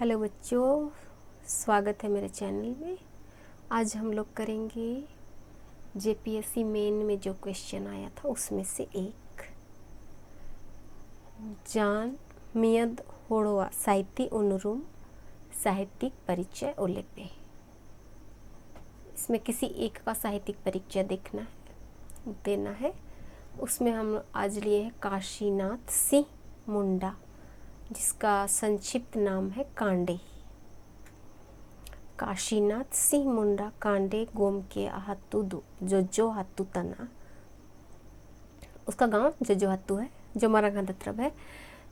Hello बच्चों, स्वागत है मेरे चैनल में। आज हम लोग करेंगे जेपीएससी मेन में जो क्वेश्चन आया था उसमें से एक, जान मियद होड़वा साहित्य उनुरुम साहित्यिक परिचय उल्लेखे। इसमें किसी एक का साहित्यिक परिचय देना है। उसमें हम आज लिए हैं काशीनाथ सिंह मुंडा, जिसका संक्षिप्त नाम है कांडे। काशीनाथ सिंह मुंडा कांडे गोम के हातू जोजो हातू तना। उसका गांव जोजो हातू है, जो मराठा दत्रब है।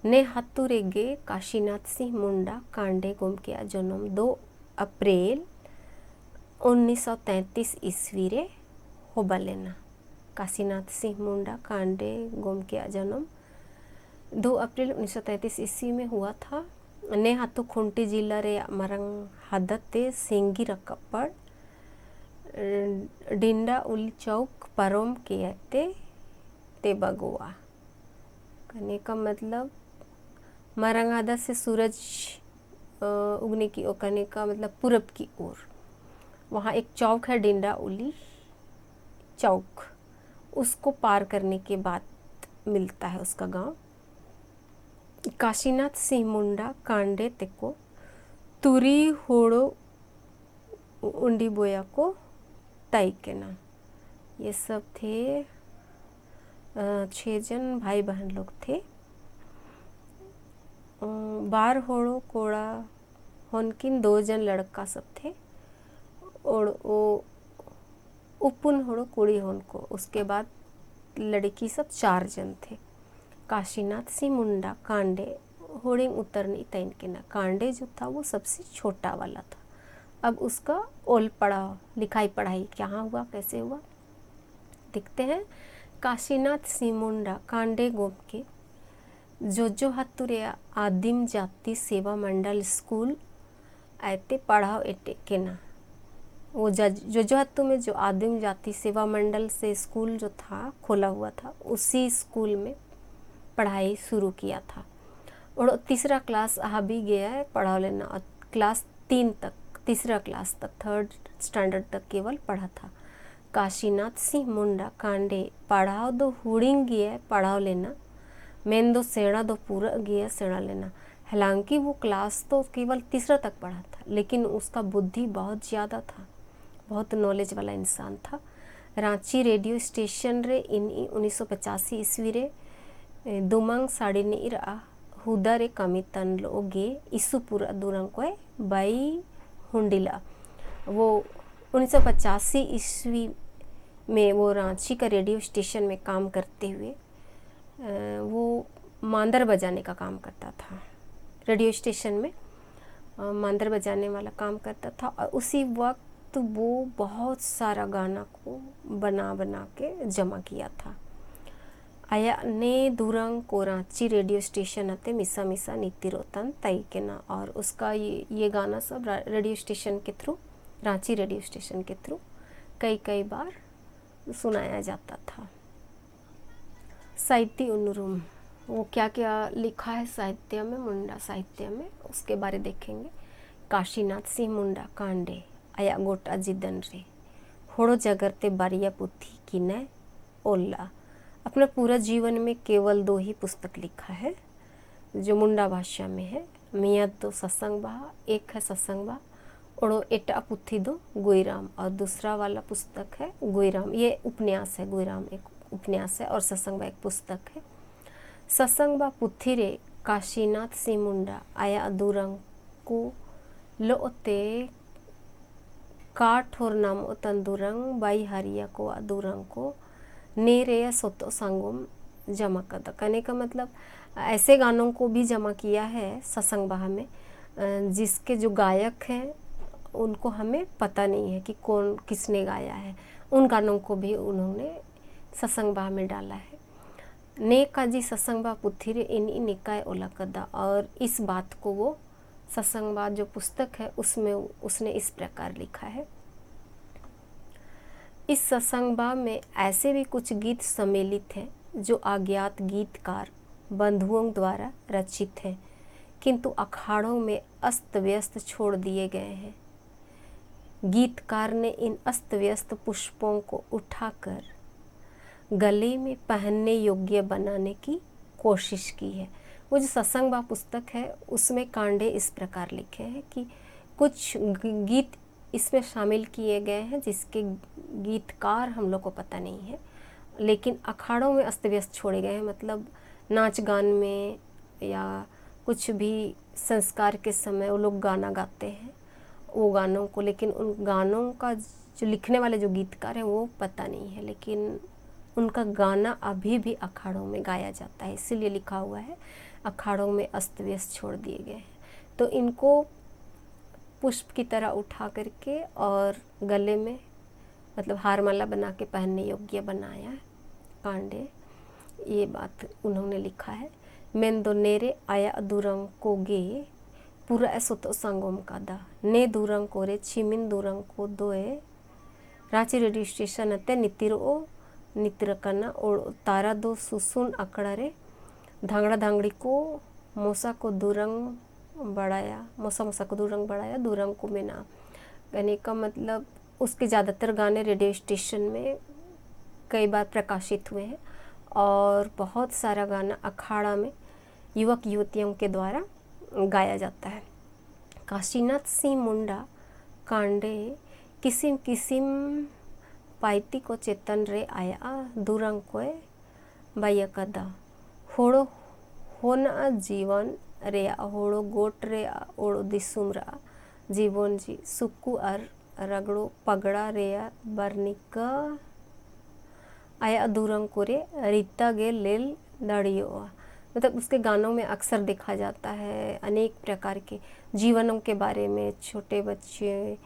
ने हातू रेगे काशीनाथ सिंह मुंडा कांडे गोम के जन्म 2 अप्रैल 1933 ईस्वी रे होबलेना। काशीनाथ सिंह मुंडा कांडे गोम के जन्म 2 अप्रैल 1933 ईस्वी में हुआ था। ने हाथू खुंटी जिला रे मरंग हादत ते सेंगी रकपड़ डिंडा उली चौक परम के ते बगुआ। कहने का मतलब मरंग हादत से सूरज उगने की ओर, कहने का मतलब पूरब की ओर। वहाँ एक चौक है डिंडा उली चौक, उसको पार करने के बाद मिलता है उसका गांव। काशीनाथ सिंह मुंडा कांडे तेको तुरी होड़ो उंडी बोया को ताई के नाम। ये सब थे 6 जन भाई बहन लोग थे। बार होड़ो कोड़ा होनकिन 2 जन लड़का सब थे और वो उपुन होड़ो कुड़ी होन को, उसके बाद लड़की सब 4 जन थे। काशीनाथ सिंह मुंडा कांडे होड़िंग उतरनी तैन के ना। कांडे जो था वो सबसे छोटा वाला था। अब उसका ओल पढ़ा लिखाई पढ़ाई कहाँ हुआ, कैसे हुआ, देखते हैं। काशीनाथ सिंह मुंडा कांडे गोम के जोजो हातुरे आदिम जाति सेवा मंडल स्कूल आयते पढ़ाओ एटे के ना। वो जोजो हातू में जो आदिम जाति सेवा मंडल से स्कूल जो था खोला हुआ था, उसी स्कूल में पढ़ाई शुरू किया था। और तीसरा क्लास आ भी गया है पढ़ा लेना। क्लास 3 तक, तीसरा क्लास तक, 3rd स्टैंडर्ड तक केवल पढ़ा था। काशीनाथ सिंह मुंडा कांडे पढ़ाओ दो हुड़िंग गया पढ़ाओ लेना, मेन दो सेना दो पूरा गया सेना लेना। हालांकि वो क्लास तो केवल तीसरा तक पढ़ा था, लेकिन उसका बुद्धि बहुत ज़्यादा था, बहुत नॉलेज वाला इंसान था। रांची रेडियो स्टेशन रे 1985 ईस्वी रे दुमंग साड़ी नीर हुदा रे कमितन लोगे इसुपुर दुरंग को बाई हुंडिला। वो 1985 ईस्वी में वो रांची का रेडियो स्टेशन में काम करते हुए वो मांदर बजाने का काम करता था। रेडियो स्टेशन में मांदर बजाने वाला काम करता था। और उसी वक्त वो बहुत सारा गाना को बना के जमा किया था। आया ने दुरंग को रांची रेडियो स्टेशन आते मिसा मिसा नीति रोतन तई के ना। और उसका ये गाना सब रेडियो स्टेशन के थ्रू, रांची रेडियो स्टेशन के थ्रू कई बार सुनाया जाता था। साहित्य उनुरुम, वो क्या क्या लिखा है साहित्य में, मुंडा साहित्य में, उसके बारे देखेंगे। काशीनाथ सिंह मुंडा कांडे आया गोटा जिदन रे होड़ो जगरते बारिया पुथी की न ओल्ला। अपना पूरा जीवन में केवल 2 ही पुस्तक लिखा है जो मुंडा भाषा में है। मियाद दो सत्संग बहा, एक है सत्संग बहा और एटा पुथी दो गोईराम, और दूसरा वाला पुस्तक है गोईराम। ये उपन्यास है, गोईराम एक उपन्यास है और सत्संग बहा एक पुस्तक है। सत्संग बहा पुथी रे काशीनाथ सिंह मुंडा आया दुरंग को लोते काठ और नाम तंदुरंग बाई हरिया को अदुरंग को नेरे सोतो संगम जमा कर। कहने का मतलब ऐसे गानों को भी जमा किया है सत्संग बहा में, जिसके जो गायक हैं उनको हमें पता नहीं है कि कौन किसने गाया है। उन गानों को भी उन्होंने सत्संग बहा में डाला है। ने काजी सत्संग बहा पुथी रे इन निकाय ओला कदा। और इस बात को वो सत्संग बहा जो पुस्तक है उसमें उसने इस प्रकार लिखा है। इस सत्संग बहा में ऐसे भी कुछ गीत सम्मिलित हैं जो अज्ञात गीतकार बंधुओं द्वारा रचित हैं। किंतु अखाड़ों में अस्त व्यस्त छोड़ दिए गए हैं। गीतकार ने इन अस्त व्यस्त पुष्पों को उठाकर गले में पहनने योग्य बनाने की कोशिश की है। वो जो सत्संग बा पुस्तक है उसमें कांडे इस प्रकार लिखे हैं कि कुछ गीत इसमें शामिल किए गए हैं जिसके गीतकार हम लोग को पता नहीं है, लेकिन अखाड़ों में अस्त व्यस्त छोड़े गए हैं, मतलब नाच गान में या कुछ भी संस्कार के समय वो लोग गाना गाते हैं वो गानों को, लेकिन उन गानों का जो लिखने वाले जो गीतकार हैं वो पता नहीं है, लेकिन उनका गाना अभी भी अखाड़ों में गाया जाता है, इसीलिए लिखा हुआ है अखाड़ों में अस्त व्यस्त छोड़ दिए गए हैं। तो इनको पुष्प की तरह उठा करके और गले में मतलब हार माला बना के पहनने योग्य बनाया कांडे, ये बात उन्होंने लिखा है। मेंदो नेरे आया दूरंग को गे पूरा ऐसो तो संगम कादा ने दूरंग कोरे छिमिन दूरंग को दोए रांची रेडियो स्टेशन अते नितिरो नितिरकना और तारा दो सुसुन अकड़ारे धांगड़ा धांगड़ी को मोसा को दूरंग बढ़ाया, मोसा मोसा को दूरंग बढ़ाया, दूरंग को मिना। कहने का मतलब उसके ज़्यादातर गाने रेडियो स्टेशन में कई बार प्रकाशित हुए हैं और बहुत सारा गाना अखाड़ा में युवक युवतियों के द्वारा गाया जाता है। काशीनाथ सिंह मुंडा कांडे किसिम किसिम पाइती को चेतन रे आया दूरंग कोए बाया कदा होड़ो होना जीवन रे होड़ो गोट रे ओड़ो दिसुमरा जीवन जी सुक्कू अर रगड़ो पगड़ा रे बर्निका आया दूरंग कोरे रीता गे लेल दड़ियो। मतलब उसके गानों में अक्सर देखा जाता है अनेक प्रकार के जीवनों के बारे में, छोटे बच्चे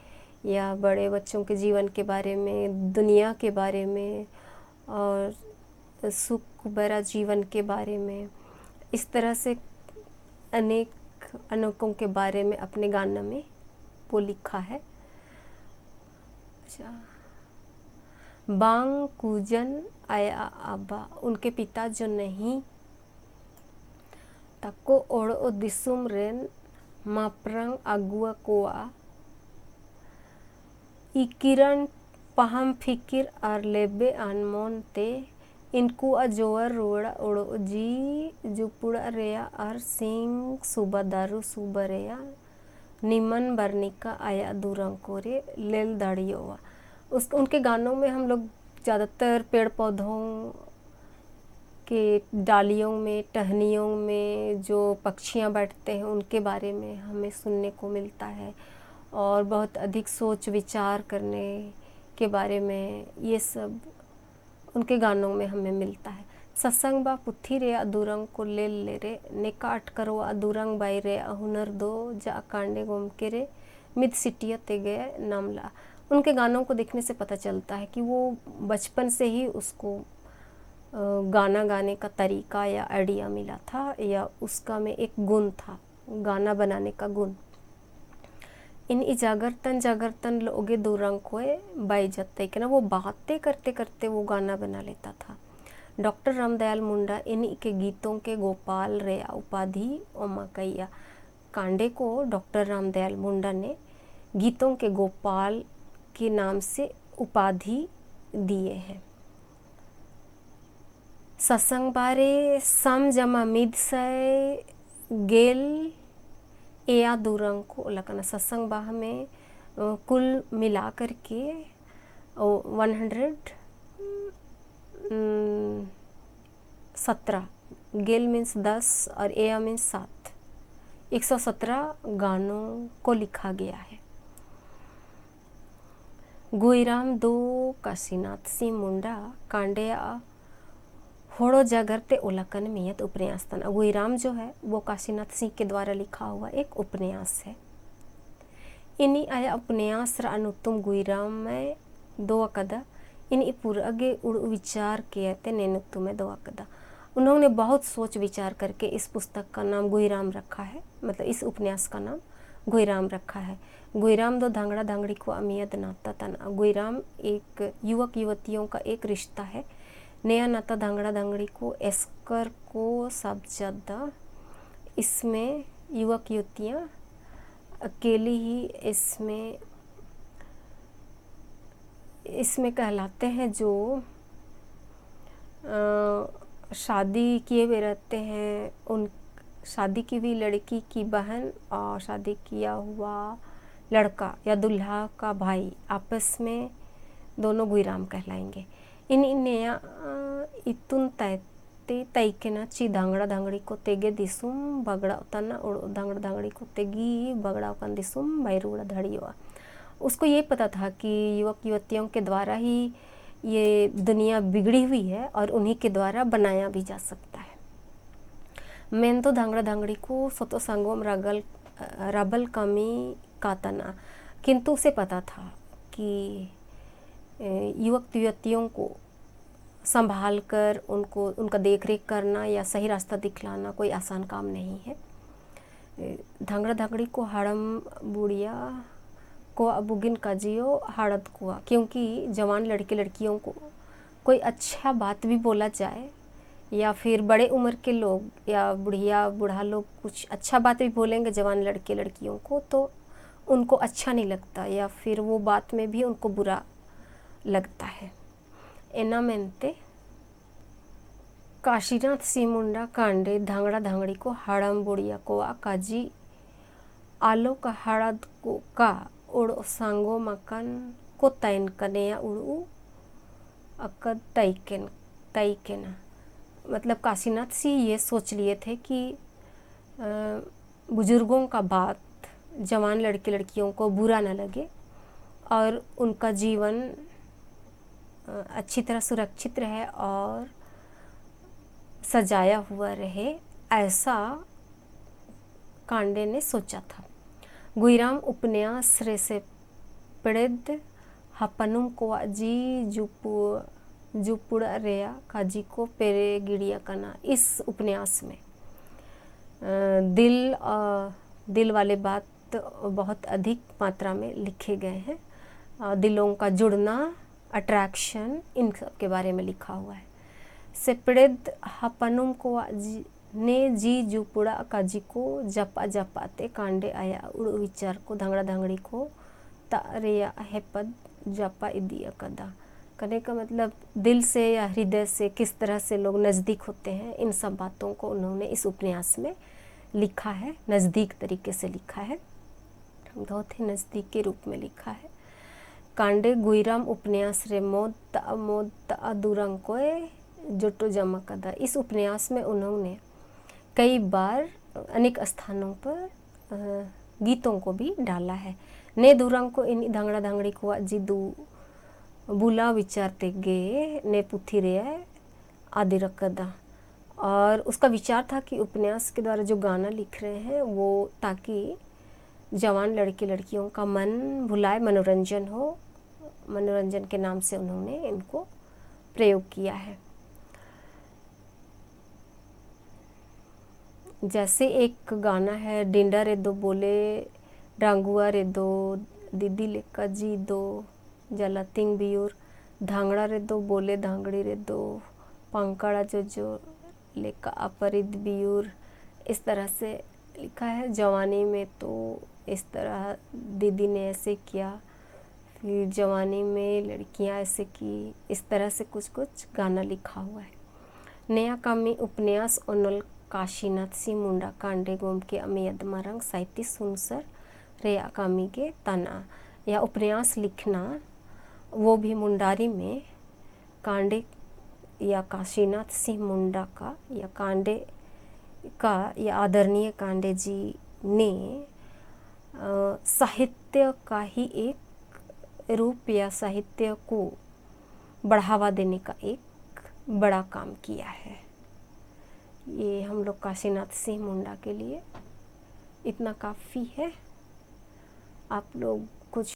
या बड़े बच्चों के जीवन के बारे में, दुनिया के बारे में और सुख भरा जीवन के बारे में, इस तरह से अनेक अनोखों के बारे में अपने गानों में वो लिखा है। अच्छा, बांग कूजन आया आबा उनके पिता जो नहीं तको ओड़ो दिसुम रेन मापरंग अगुआ कोआ इकिरण पहम फिकिर और लेबे अनमोन ते इनको अजोर रोड़ा ओड़ो जी जुपुड़ा रेया और सिंह सुबह दारू सुबह रेया निमन बर्निका आया दूरंग कोरे लेल दाड़ियोवा। उनके गानों में हम लोग ज़्यादातर पेड़ पौधों के डालियों में, टहनियों में जो पक्षियाँ बैठते हैं उनके बारे में हमें सुनने को मिलता है और बहुत अधिक सोच विचार करने के बारे में ये सब उनके गानों में हमें मिलता है। सत्संग बा पुथी रे अदूरंग को ले रे नेकाट करो अदूरंग बाई रे हुनर दो जा कांडे गोम के रे मिद सिटिया ते गए नामला। उनके गानों को देखने से पता चलता है कि वो बचपन से ही उसको गाना गाने का तरीका या आइडिया मिला था या उसका में एक गुण था, गाना बनाने का गुण। इन जागरतन लोगे दूरंग कोए बाई जत्ते के ना, वो बातें करते करते वो गाना बना लेता था। डॉक्टर रामदयाल मुंडा इन्हीं के गीतों के गोपाल रे उपाधि ओमा कैया। कांडे को डॉक्टर रामदयाल मुंडा ने गीतों के गोपाल के नाम से उपाधि दिए हैं। सत्संग बारे सम जमा मिद से गेल एया दूरंग को लकना। सत्संग बाह में कुल मिला करके 117 गेल मीन्स 10 और एया मीन्स 7 117 गानों को लिखा गया है। गुईराम दो काशीनाथ सिंह मुंडा कांडेया होड़ो जागरते उलकन मियत उपन्यास तन। गुईराम जो है वो काशीनाथ सिंह के द्वारा लिखा हुआ एक उपन्यास है। इन्हीं आया उपन्यास अनुत्तम गुईराम में दो कदा इन्हीं पूरे उड़ विचार किए थे नेनुत्तु में दो कदा। उन्होंने बहुत सोच विचार करके इस पुस्तक का नाम गुईराम रखा है, मतलब इस उपन्यास का नाम गुईराम रखा है। गुईराम दो धांगड़ा धांगड़ी को अमियत नाता तना। गुईराम एक युवक युवतियों का एक रिश्ता है। नया नाता धांगड़ा धांगड़ी को एस्कर को सब ज्यादा इसमें युवक युवतियाँ अकेली ही इसमें कहलाते हैं जो शादी किए हुए रहते हैं, उन शादी की हुई लड़की की बहन और शादी किया हुआ लड़का या दुल्हा का भाई आपस में दोनों गुईराम कहलाएंगे. Ini nea itun taikena ci dangda dangdi ko tege disum bagda utana dangda dangdi को तेगी बगड़ा उकन दिसुम बैरुड़ा धड़ियों. उसको ये पता था कि युवक युवतियों के द्वारा ही ये दुनिया बिगड़ी हुई है और उन्हीं के द्वारा बनाया भी जा सकता है. मैं तो धांगड़ा धांगड़ी को सोतो संगोम रबल कमी कातना, किंतु उसे पता था कि युवक युवतियों को संभाल कर उनका देख रेख करना या सही रास्ता दिखलाना कोई आसान काम नहीं है. धांगड़ा धांगड़ी को हाड़म बुढ़िया को अबुगिन काजियो हाड़त कुआ, क्योंकि जवान लड़के लड़कियों को कोई अच्छा बात भी बोला जाए या फिर बड़े उम्र के लोग या बुढ़िया बूढ़ा लोग कुछ अच्छा बात भी बोलेंगे जवान लड़के लड़कियों को तो उनको अच्छा नहीं लगता या फिर वो बात में भी उनको बुरा लगता है. एना मेंते काशीनाथ सी मुंडा कांडे धांगड़ा धांगड़ी को हाड़म बुढ़िया को काजी आलो का हाड़द को का उड़ सांगो मकान को तैन कनेया उड़ू अकद तैकेना. मतलब काशीनाथ सी ये सोच लिए थे कि बुजुर्गों का बात जवान लड़के लड़कियों को बुरा न लगे और उनका जीवन अच्छी तरह सुरक्षित रहे और सजाया हुआ रहे, ऐसा कांडे ने सोचा था. गुईराम उपन्यास रे से पड़ेद हपनुम को जी जुपुड़ा रेया काजी को पेरे गिड़िया कना. इस उपन्यास में दिल वाले बात बहुत अधिक मात्रा में लिखे गए हैं. दिलों का जुड़ना, अट्रैक्शन, इन सब के बारे में लिखा हुआ है. सेपड़ेद हपनुम को ने जी जुपुड़ा काजी को जपा जपाते कांडे आया उड़ विचार को धांगड़ा धांगड़ी को तारेया हेपद जपा इदिया कदा. करने का मतलब दिल से या हृदय से किस तरह से लोग नज़दीक होते हैं, इन सब बातों को उन्होंने इस उपन्यास में लिखा है. नज़दीक तरीके से लिखा है, बहुत ही नज़दीक के रूप में लिखा है. कांडे गुईराम उपन्यास रे मोद दुरंग को जोटो जमा कदा. इस उपन्यास में उन्होंने कई बार अनेक स्थानों पर गीतों को भी डाला है. ने दुरंग को इन धांगड़ा धांगड़ी को जिदू बुला विचारते गे ने पुथी रे आदि रकदा. और उसका विचार था कि उपन्यास के द्वारा जो गाना लिख रहे हैं वो ताकि जवान लड़के लड़कियों का मन भुलाए, मनोरंजन हो, मनोरंजन के नाम से उन्होंने इनको प्रयोग किया है. जैसे एक गाना है डिंडा रे दो बोले डांगुआ रे दो दीदी लेका जी दो जलातिंग बियूर धांगड़ा रे दो बोले धांगड़ी रे दो पंकड़ा जो लेका अपरिद बियूर. इस तरह से लिखा है. जवानी में तो इस तरह दीदी ने ऐसे किया, फिर जवानी में लड़कियां ऐसे की, इस तरह से कुछ कुछ गाना लिखा हुआ है. नया कामी उपन्यास ओनल काशीनाथ सी मुंडा कांडे गोम के अमियद मरंग साहित्य सुनसर रे कामी के तना. या उपन्यास लिखना वो भी मुंडारी में कांडे या काशीनाथ सिंह मुंडा का या कांडे का या आदरणीय कांडे जी ने साहित्य का ही एक रूप या साहित्य को बढ़ावा देने का एक बड़ा काम किया है. ये हम लोग काशीनाथ सिंह मुंडा के लिए इतना काफ़ी है. आप लोग